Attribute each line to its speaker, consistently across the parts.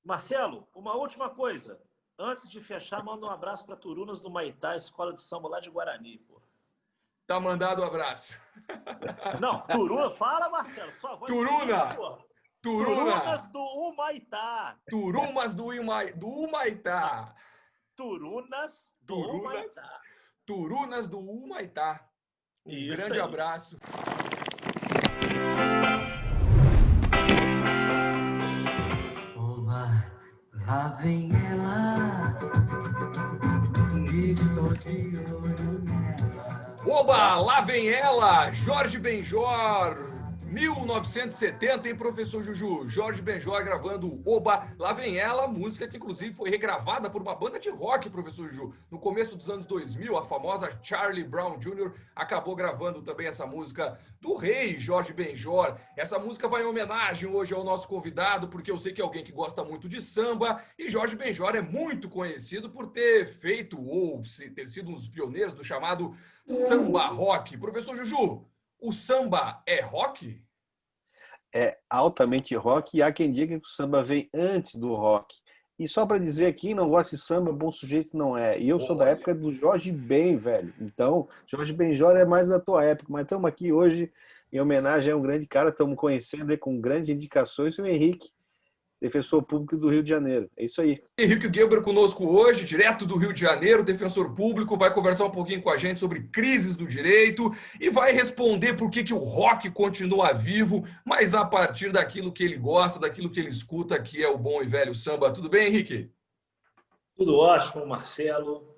Speaker 1: Marcelo, uma última coisa. Antes de fechar, manda um abraço para Turunas do Maitá, escola de samba lá de Guarani, pô.
Speaker 2: Tá mandado um abraço.
Speaker 1: Não, Turuna, fala, Marcelo, sua voz bonita,
Speaker 2: Turuna!
Speaker 1: pô.
Speaker 2: Turuna!
Speaker 1: Turunas do Humaitá.
Speaker 2: Turumas do Humaitá.
Speaker 1: Turunas do
Speaker 2: Turunas,
Speaker 1: Humaitá.
Speaker 2: Turunas do Humaitá. Um
Speaker 1: Isso
Speaker 2: grande
Speaker 1: aí.
Speaker 2: abraço.
Speaker 3: Oba, lá vem ela, estou de olho nela.
Speaker 2: Oba, lá vem ela, Jorge Benjor, 1970, hein, professor Juju? Jorge Benjor gravando Oba, lá vem ela, música que inclusive foi regravada por uma banda de rock, professor Juju. No começo dos anos 2000, a famosa Charlie Brown Jr. acabou gravando também essa música do rei Jorge Benjor. Essa música vai em homenagem hoje ao nosso convidado, porque eu sei que é alguém que gosta muito de samba, e Jorge Benjor é muito conhecido por ter feito ou ter sido um dos pioneiros do chamado samba rock. Professor Juju, o samba é rock?
Speaker 4: É altamente rock e há quem diga que o samba vem antes do rock. E só para dizer, quem não gosta de samba, bom sujeito não é. E eu sou da época do Jorge Ben, velho. Então, Jorge Benjor é mais da tua época. Mas estamos aqui hoje em homenagem a um grande cara, estamos conhecendo aí com grandes indicações, o Henrique, defensor público do Rio de Janeiro. É isso aí.
Speaker 2: Henrique Gueber conosco hoje, direto do Rio de Janeiro, defensor público, vai conversar um pouquinho com a gente sobre crises do direito e vai responder por que o rock continua vivo, mas a partir daquilo que ele gosta, daquilo que ele escuta, que é o bom e velho samba. Tudo bem, Henrique?
Speaker 1: Tudo ótimo, Marcelo.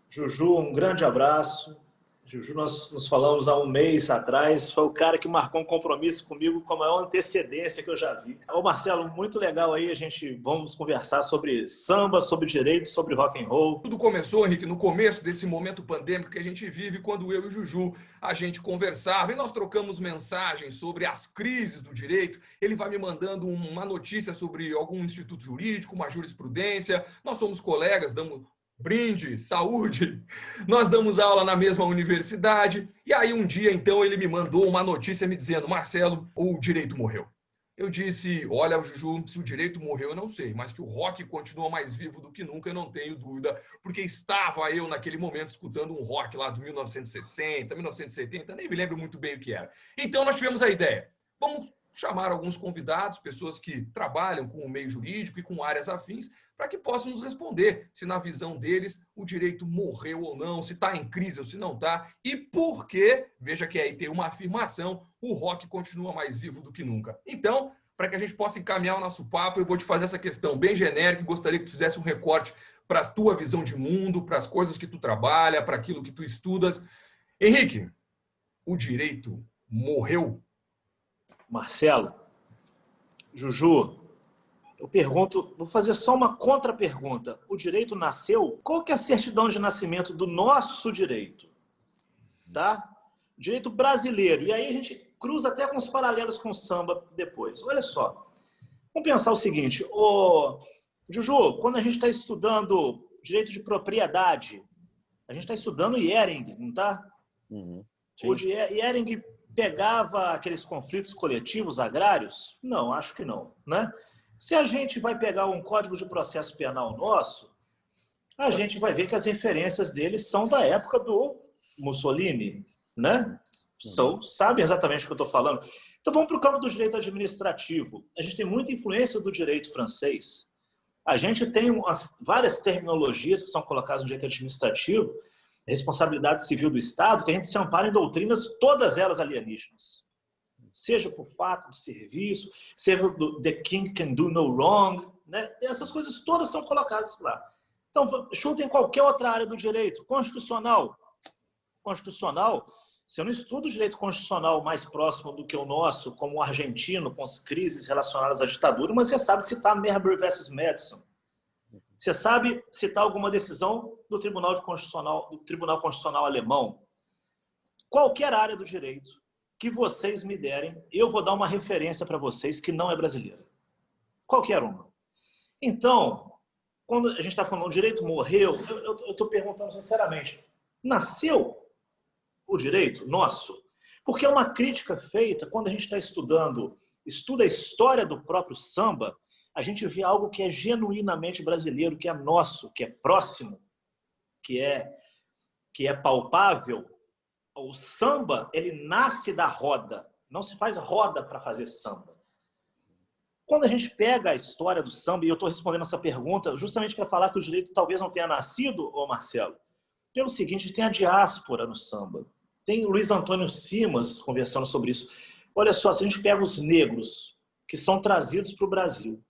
Speaker 1: Juju, um grande abraço. Juju, nós nos falamos há um mês atrás, foi o cara que marcou um compromisso comigo com a maior antecedência que eu já vi. Ô Marcelo, muito legal aí, vamos conversar sobre samba, sobre direito, sobre rock and roll.
Speaker 2: Tudo começou, Henrique, no começo desse momento pandêmico que a gente vive, quando eu e o Juju, a gente conversava e nós trocamos mensagens sobre as crises do direito. Ele vai me mandando uma notícia sobre algum instituto jurídico, uma jurisprudência. Nós somos colegas, damos brinde, saúde, nós damos aula na mesma universidade, e aí um dia, então, ele me mandou uma notícia me dizendo: Marcelo, o direito morreu. Eu disse: olha, Juju, se o direito morreu eu não sei, mas que o rock continua mais vivo do que nunca eu não tenho dúvida, porque estava eu naquele momento escutando um rock lá de 1960, 1970, nem me lembro muito bem o que era. Então nós tivemos a ideia, vamos chamar alguns convidados, pessoas que trabalham com o meio jurídico e com áreas afins, para que possam nos responder se, na visão deles, o direito morreu ou não, se está em crise ou se não está, e por que, veja que aí tem uma afirmação, o rock continua mais vivo do que nunca. Então, para que a gente possa encaminhar o nosso papo, eu vou te fazer essa questão bem genérica e gostaria que tu fizesse um recorte para a tua visão de mundo, para as coisas que tu trabalha, para aquilo que tu estudas. Henrique, o direito morreu?
Speaker 1: Marcelo, Juju, eu pergunto, vou fazer só uma contra-pergunta. O direito nasceu? Qual que é a certidão de nascimento do nosso direito? Tá? Direito brasileiro. E aí a gente cruza até com os paralelos com o samba depois. Olha só. Vamos pensar o seguinte. Juju, quando a gente está estudando direito de propriedade, a gente está estudando Hering, não está?
Speaker 4: Uhum.
Speaker 1: O Hering pegava aqueles conflitos coletivos agrários? Não, acho que não, né? Se a gente vai pegar um Código de Processo Penal nosso, a gente vai ver que as referências deles são da época do Mussolini, né? Sabem exatamente o que eu estou falando. Então vamos para o campo do direito administrativo. A gente tem muita influência do direito francês. A gente tem várias terminologias que são colocadas no direito administrativo, responsabilidade civil do Estado, que a gente se ampara em doutrinas, todas elas alienígenas. Seja por fato de serviço, seja do The King Can Do No Wrong, né? Essas coisas todas são colocadas lá. Então, chutem qualquer outra área do direito. Constitucional. Constitucional, se eu não estudo o direito constitucional mais próximo do que o nosso, como o argentino, com as crises relacionadas à ditadura, mas você sabe citar Marbury versus Madison. Você sabe citar alguma decisão do Tribunal Constitucional alemão? Qualquer área do direito que vocês me derem, eu vou dar uma referência para vocês que não é brasileira. Qualquer uma. Então, quando a gente está falando o direito morreu, eu estou perguntando sinceramente, nasceu o direito nosso? Porque é uma crítica feita quando a gente está estuda a história do próprio samba, a gente vê algo que é genuinamente brasileiro, que é nosso, que é próximo, que é palpável. O samba, ele nasce da roda. Não se faz roda para fazer samba. Quando a gente pega a história do samba, e eu estou respondendo essa pergunta justamente para falar que o direito talvez não tenha nascido, ô Marcelo, pelo seguinte, tem a diáspora no samba. Tem o Luiz Antônio Simas conversando sobre isso. Olha só, se a gente pega os negros que são trazidos para o Brasil,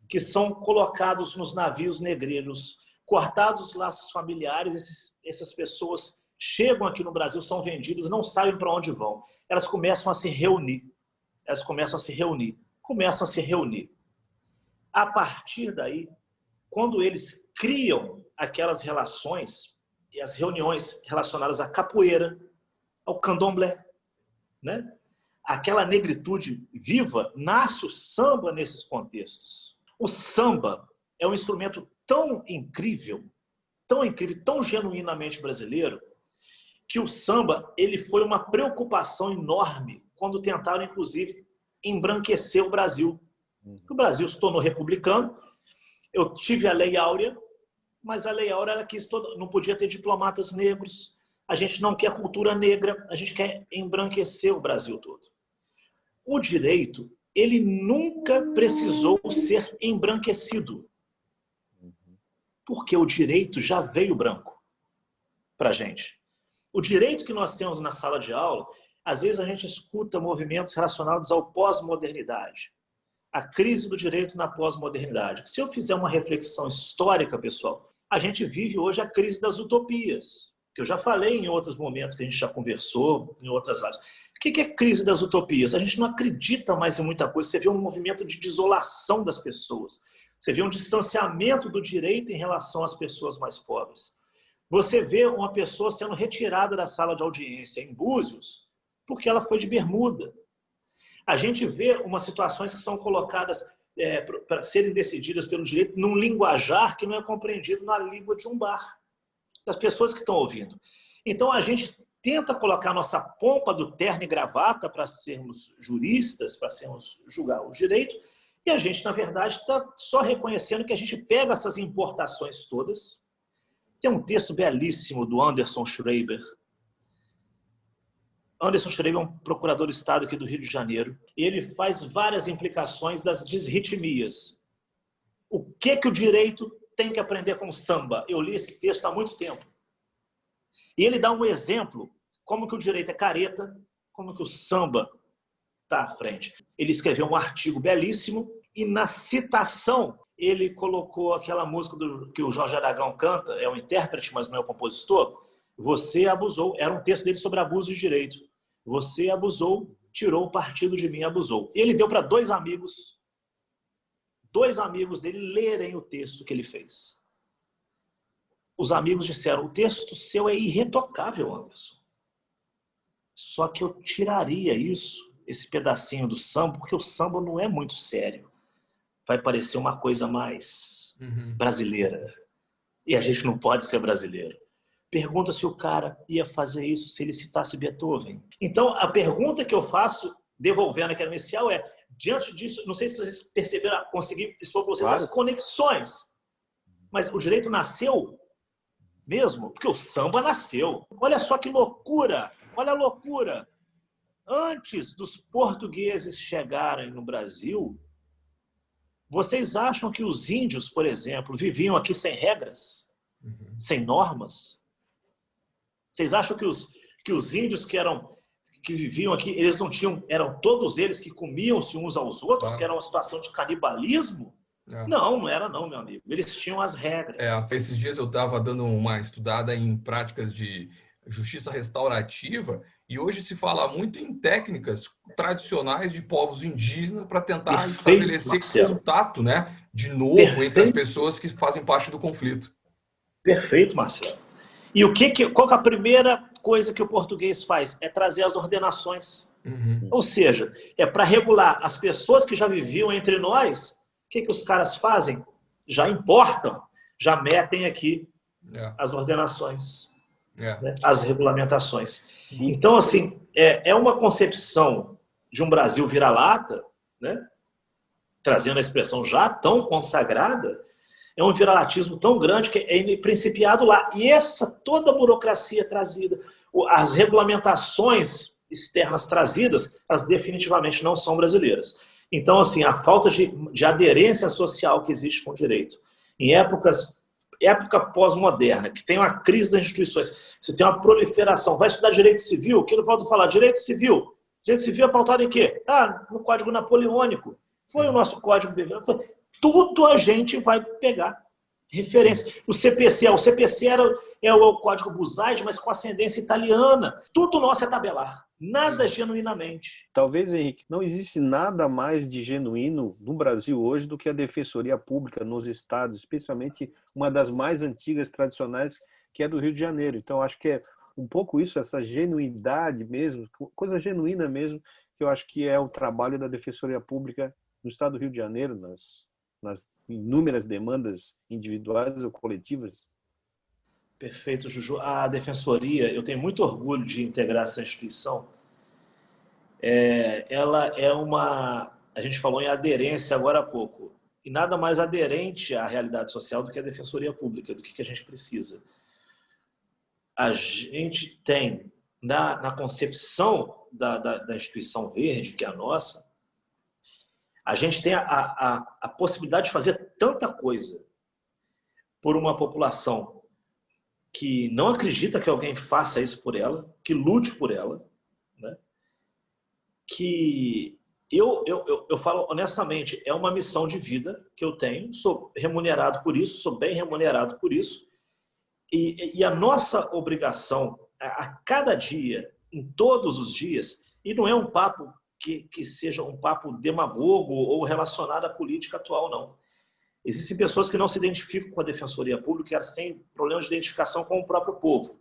Speaker 1: que são colocados nos navios negreiros, cortados os laços familiares, essas pessoas chegam aqui no Brasil, são vendidas, não sabem para onde vão. Elas começam a se reunir. A partir daí, quando eles criam aquelas relações, e as reuniões relacionadas à capoeira, ao candomblé, né? Aquela negritude viva, nasce o samba nesses contextos. O samba é um instrumento tão incrível, tão genuinamente brasileiro, que o samba ele foi uma preocupação enorme quando tentaram, inclusive, embranquecer o Brasil. O Brasil se tornou republicano. Eu tive a Lei Áurea, mas a Lei Áurea ela quis não podia ter diplomatas negros. A gente não quer cultura negra, a gente quer embranquecer o Brasil todo. O direito, ele nunca precisou ser embranquecido. Porque o direito já veio branco para a gente. O direito que nós temos na sala de aula, às vezes a gente escuta movimentos relacionados ao pós-modernidade. A crise do direito na pós-modernidade. Se eu fizer uma reflexão histórica, pessoal, a gente vive hoje a crise das utopias, que eu já falei em outros momentos que a gente já conversou, em outras áreas. O que é crise das utopias? A gente não acredita mais em muita coisa. Você vê um movimento de desolação das pessoas. Você vê um distanciamento do direito em relação às pessoas mais pobres. Você vê uma pessoa sendo retirada da sala de audiência em Búzios porque ela foi de bermuda. A gente vê umas situações que são colocadas para serem decididas pelo direito num linguajar que não é compreendido na língua de um bar, das pessoas que estão ouvindo. Então, a gente tenta colocar a nossa pompa do terno e gravata para sermos juristas, para julgar o direito, e a gente, na verdade, está só reconhecendo que a gente pega essas importações todas. Tem um texto belíssimo do Anderson Schreiber. Anderson Schreiber é um procurador do Estado aqui do Rio de Janeiro. E ele faz várias implicações das desritmias. O que o direito tem que aprender com o samba? Eu li esse texto há muito tempo. E ele dá um exemplo, como que o direito é careta, como que o samba está à frente. Ele escreveu um artigo belíssimo e na citação ele colocou aquela música que o Jorge Aragão canta, é um intérprete, mas não é o compositor. Você abusou. Era um texto dele sobre abuso de direito. Você abusou, tirou o partido de mim, abusou. E ele deu para dois amigos dele lerem o texto que ele fez. Os amigos disseram, o texto seu é irretocável, Anderson. Só que eu tiraria esse pedacinho do samba, porque o samba não é muito sério. Vai parecer uma coisa mais brasileira. E a gente não pode ser brasileiro. Pergunta se o cara ia fazer isso se ele citasse Beethoven. Então, a pergunta que eu faço, devolvendo aquela inicial, é, diante disso, não sei se vocês perceberam, consegui expor para vocês as conexões, mas o direito nasceu mesmo, porque o samba nasceu. Olha só que loucura, olha a loucura. Antes dos portugueses chegarem no Brasil, vocês acham que os índios, por exemplo, viviam aqui sem regras? Sem normas? Vocês acham que os índios que viviam aqui, eles não tinham, eram todos eles que comiam-se uns aos outros, que era uma situação de canibalismo? Não era não, meu amigo. Eles tinham as regras.
Speaker 2: Esses dias eu estava dando uma estudada em práticas de justiça restaurativa e hoje se fala muito em técnicas tradicionais de povos indígenas para tentar estabelecer contato, né, de novo entre as pessoas que fazem parte do conflito.
Speaker 1: Perfeito, Marcelo. E qual que é a primeira coisa que o português faz? É trazer as ordenações. Ou seja, é para regular as pessoas que já viviam entre nós. O que os caras fazem? Já importam, já metem aqui as ordenações, né? As regulamentações. Então, assim, é uma concepção de um Brasil vira-lata, né? trazendo a expressão já tão consagrada, é um viralatismo tão grande que é principiado lá. E essa toda a burocracia trazida, as regulamentações externas trazidas, elas definitivamente não são brasileiras. Então, assim, a falta de aderência social que existe com o direito, em época pós-moderna, que tem uma crise das instituições, você tem uma proliferação, vai estudar direito civil, que eu volto a falar, direito civil é pautado em quê? No Código Napoleônico, foi o nosso Código Bivênico, tudo a gente vai pegar referência. O CPC é o Código Buzaide, mas com ascendência italiana. Tudo nosso é tabelar. Nada genuinamente.
Speaker 4: Talvez, Henrique, não existe nada mais de genuíno no Brasil hoje do que a Defensoria Pública nos estados, especialmente uma das mais antigas, tradicionais, que é do Rio de Janeiro. Então, acho que é um pouco isso, essa genuidade mesmo, coisa genuína mesmo, que eu acho que é o trabalho da Defensoria Pública no estado do Rio de Janeiro, nas inúmeras demandas individuais ou coletivas.
Speaker 1: Perfeito, Juju. A Defensoria, eu tenho muito orgulho de integrar essa instituição. Ela é a gente falou em aderência agora há pouco, e nada mais aderente à realidade social do que a Defensoria Pública, do que a gente precisa. A gente tem, na concepção da instituição verde, que é a nossa, a gente tem a possibilidade de fazer tanta coisa por uma população que não acredita que alguém faça isso por ela, que lute por ela, né? Que eu falo honestamente, é uma missão de vida que eu tenho, sou remunerado por isso, sou bem remunerado por isso, e a nossa obrigação a cada dia, em todos os dias, e não é um papo que seja um papo demagogo ou relacionado à política atual, não. Existem pessoas que não se identificam com a Defensoria Pública, elas têm problema de identificação com o próprio povo.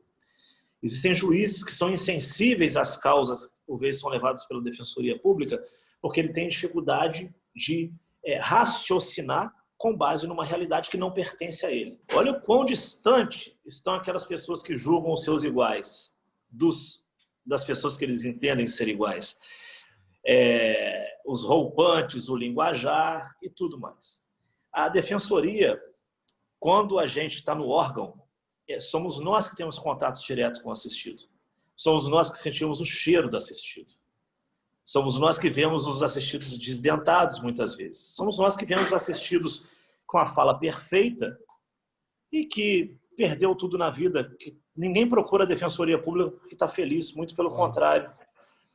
Speaker 1: Existem juízes que são insensíveis às causas que, por vezes, são levadas pela Defensoria Pública, porque ele tem dificuldade de raciocinar com base numa realidade que não pertence a ele. Olha o quão distante estão aquelas pessoas que julgam os seus iguais das pessoas que eles entendem ser iguais. Os roupantes, o linguajar e tudo mais. A Defensoria, quando a gente está no órgão, somos nós que temos contatos diretos com o assistido. Somos nós que sentimos o cheiro do assistido. Somos nós que vemos os assistidos desdentados, muitas vezes. Somos nós que vemos assistidos com a fala perfeita e que perdeu tudo na vida. Que ninguém procura a Defensoria Pública porque está feliz, muito pelo contrário.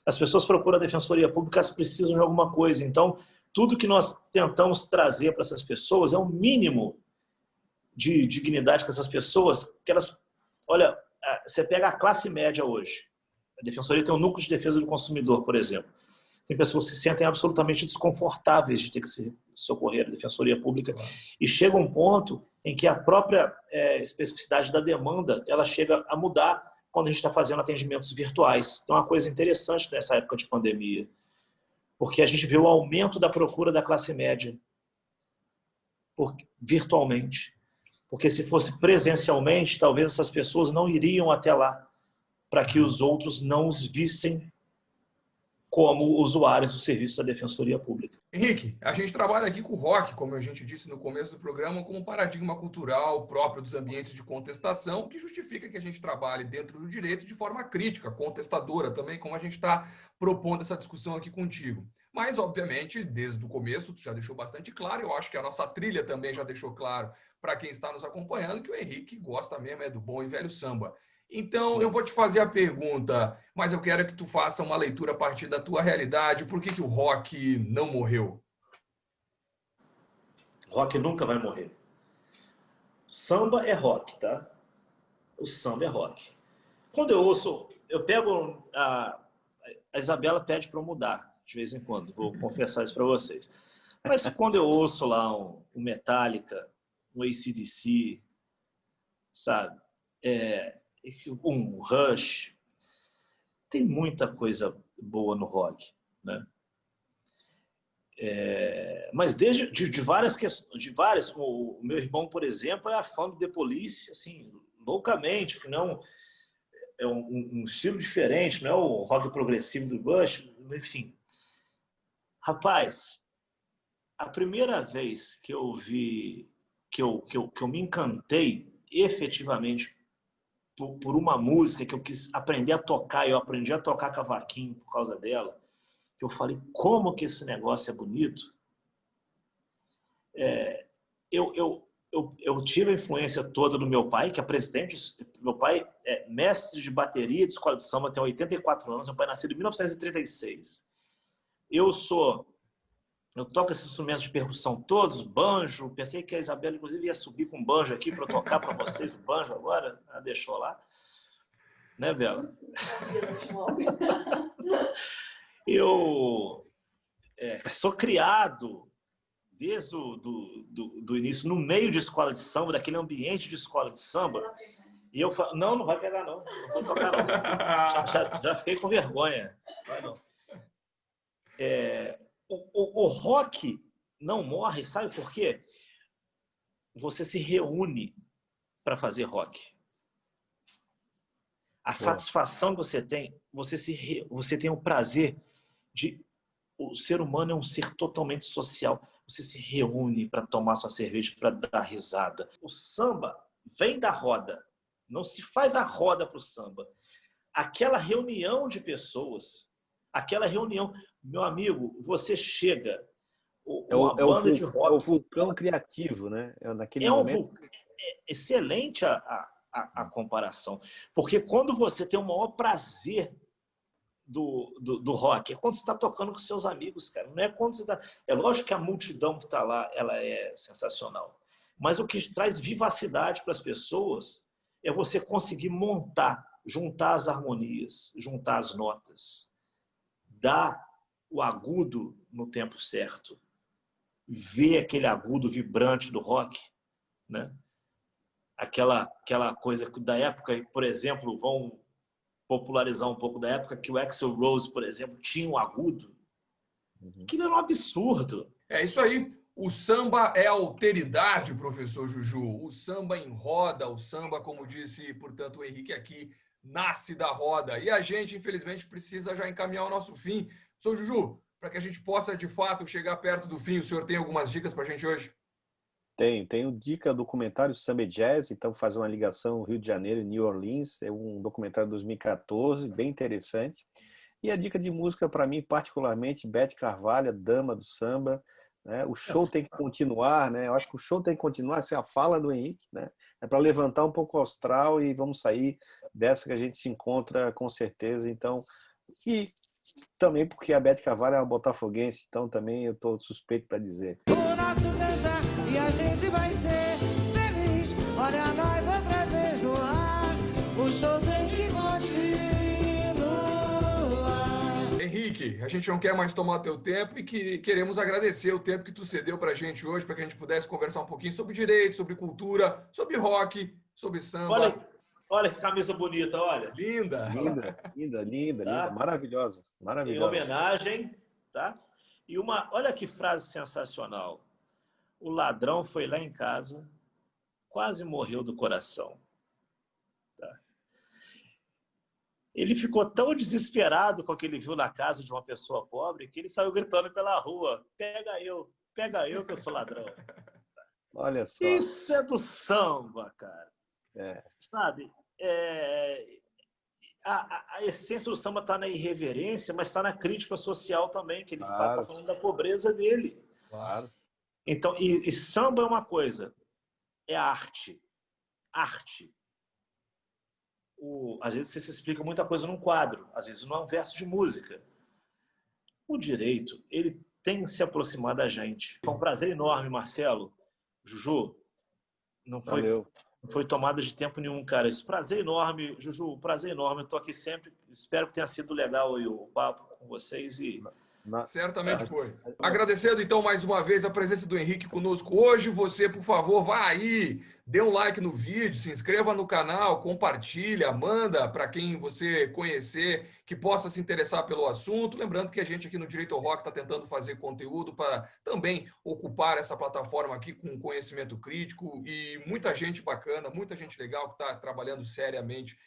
Speaker 1: As pessoas procuram a Defensoria Pública, elas precisam de alguma coisa. Então, tudo que nós tentamos trazer para essas pessoas é um mínimo de dignidade com essas pessoas, que elas... Olha, você pega a classe média hoje. A Defensoria tem um núcleo de defesa do consumidor, por exemplo. Tem pessoas que se sentem absolutamente desconfortáveis de ter que se socorrer à Defensoria Pública. E chega um ponto em que a própria especificidade da demanda, ela chega a mudar quando a gente está fazendo atendimentos virtuais. Então, é uma coisa interessante nessa época de pandemia, porque a gente vê o aumento da procura da classe média virtualmente. Porque se fosse presencialmente, talvez essas pessoas não iriam até lá para que os outros não os vissem como usuários do serviço da Defensoria Pública.
Speaker 2: Henrique, a gente trabalha aqui com o rock, como a gente disse no começo do programa, como um paradigma cultural próprio dos ambientes de contestação, que justifica que a gente trabalhe dentro do direito de forma crítica, contestadora também, como a gente está propondo essa discussão aqui contigo. Mas, obviamente, desde o começo, tu já deixou bastante claro, eu acho que a nossa trilha também já deixou claro para quem está nos acompanhando, que o Henrique gosta mesmo do bom e velho samba. Então, eu vou te fazer a pergunta, mas eu quero que tu faça uma leitura a partir da tua realidade. Por que o rock não morreu?
Speaker 1: Rock nunca vai morrer. Samba é rock, tá? O samba é rock. Quando eu ouço, eu pego... A Isabela pede para eu mudar, de vez em quando, vou confessar isso para vocês. Mas quando eu ouço lá um Metallica, um AC/DC, sabe? Um Rush, tem muita coisa boa no rock, né? Mas de várias questões, o meu irmão, por exemplo, é fã do The Police, assim, loucamente, que não é um estilo diferente, não é o rock progressivo do Bush, enfim. Rapaz, a primeira vez que eu vi, que eu me encantei efetivamente por uma música que eu quis aprender a tocar, eu aprendi a tocar cavaquinho por causa dela, que eu falei, como que esse negócio é bonito. Eu tive a influência toda do meu pai, que é presidente, meu pai é mestre de bateria de escola de samba, tem 84 anos, meu pai é nascido em 1936. Eu toco esses instrumentos de percussão todos, banjo, pensei que a Isabela, inclusive, ia subir com banjo aqui para eu tocar para vocês o banjo agora, ela deixou lá. Né, Bela? Eu sou criado desde do início, no meio de escola de samba, daquele ambiente de escola de samba, e eu falo, não vai pegar não vou tocar não. Já fiquei com vergonha. Vai não. O rock não morre, sabe por quê? Você se reúne para fazer rock. A satisfação que você tem, você tem o prazer de... O ser humano é um ser totalmente social. Você se reúne para tomar sua cerveja, para dar risada. O samba vem da roda. Não se faz a roda para o samba. Aquela reunião de pessoas, aquela reunião... Meu amigo, você chega... Uma banda de rock...
Speaker 4: É o vulcão criativo, né? Naquele momento...
Speaker 1: Excelente a comparação. Porque quando você tem o maior prazer do rock, é quando você está tocando com seus amigos, cara. Não é quando você está... É lógico que a multidão que está lá, ela é sensacional. Mas o que traz vivacidade para as pessoas é você conseguir juntar as harmonias, juntar as notas, dar o agudo no tempo certo, ver aquele agudo vibrante do rock, né? Aquela coisa da época, por exemplo, vão popularizar um pouco da época que o Axl Rose, por exemplo, tinha um agudo. Aquilo era um absurdo.
Speaker 2: É isso aí. O samba é alteridade, professor Juju. O samba em roda, o samba, como disse, portanto, o Henrique aqui, nasce da roda. E a gente, infelizmente, precisa já encaminhar o nosso fim. Professor Juju, para que a gente possa, de fato, chegar perto do fim, o senhor tem algumas dicas para a gente hoje?
Speaker 4: Tenho dica documentário Samba e Jazz, então faz uma ligação Rio de Janeiro e New Orleans, é um documentário de 2014, bem interessante. E a dica de música para mim, particularmente, Beth Carvalho, dama do samba, né? O show tem que continuar, né? Eu acho que o show tem que continuar, essa é a fala do Henrique, né? É para levantar um pouco o astral e vamos sair dessa que a gente se encontra com certeza. Então, e também porque a Beth Carvalho é uma botafoguense, então também eu estou suspeito para dizer.
Speaker 5: O nosso cantar e a gente vai ser feliz. Olha nós outra vez no ar. O show tem que continuar.
Speaker 2: Henrique, a gente não quer mais tomar teu tempo e que queremos agradecer o tempo que tu cedeu para a gente hoje, para que a gente pudesse conversar um pouquinho sobre direito, sobre cultura, sobre rock, sobre samba.
Speaker 1: Olha que camisa bonita, olha.
Speaker 2: Linda.
Speaker 1: Tá?
Speaker 4: Maravilhosa.
Speaker 1: Em homenagem, tá? E olha que frase sensacional. O ladrão foi lá em casa, quase morreu do coração. Tá? Ele ficou tão desesperado com o que ele viu na casa de uma pessoa pobre que ele saiu gritando pela rua: pega eu que eu sou ladrão.
Speaker 4: Olha só.
Speaker 1: Isso é do samba, cara. Sabe? A essência do samba está na irreverência, mas está na crítica social também, que ele está falando da pobreza dele.
Speaker 4: Claro.
Speaker 1: Então, e samba é uma coisa, é arte. Arte. Às vezes você se explica muita coisa num quadro, às vezes não é um verso de música. O direito, ele tem que se aproximar da gente. Foi um prazer enorme, Marcelo. Juju, não foi tomada de tempo nenhum, cara. Isso, prazer enorme, Juju, prazer enorme. Eu tô aqui sempre. Espero que tenha sido legal aí o papo com vocês e...
Speaker 2: Certamente foi. Agradecendo, então, mais uma vez a presença do Henrique conosco hoje. Você, por favor, vá aí, dê um like no vídeo, se inscreva no canal, compartilha, manda para quem você conhecer que possa se interessar pelo assunto. Lembrando que a gente aqui no Direito ao Rock está tentando fazer conteúdo para também ocupar essa plataforma aqui com conhecimento crítico e muita gente bacana, muita gente legal que está trabalhando seriamente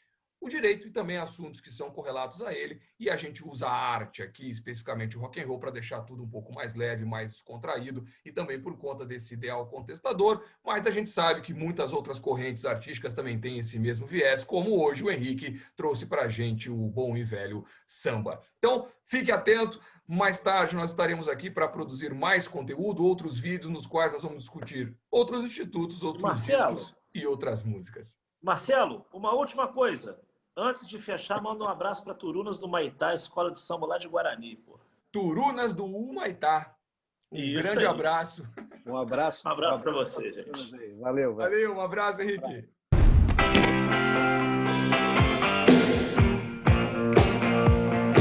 Speaker 2: o direito e também assuntos que são correlatos a ele, e a gente usa a arte aqui, especificamente o rock and roll, para deixar tudo um pouco mais leve, mais descontraído, e também por conta desse ideal contestador, mas a gente sabe que muitas outras correntes artísticas também têm esse mesmo viés, como hoje o Henrique trouxe para a gente o bom e velho samba. Então, fique atento, mais tarde nós estaremos aqui para produzir mais conteúdo, outros vídeos nos quais nós vamos discutir outros institutos, outros discos e outras músicas.
Speaker 1: Marcelo, uma última coisa. Antes de fechar, manda um abraço para Turunas do Maitá, escola de samba lá de Guarani, pô.
Speaker 2: Turunas do Humaitá. Grande abraço.
Speaker 4: Um abraço.
Speaker 1: Um abraço para você, gente.
Speaker 4: Valeu, velho.
Speaker 2: Valeu, um abraço, Henrique.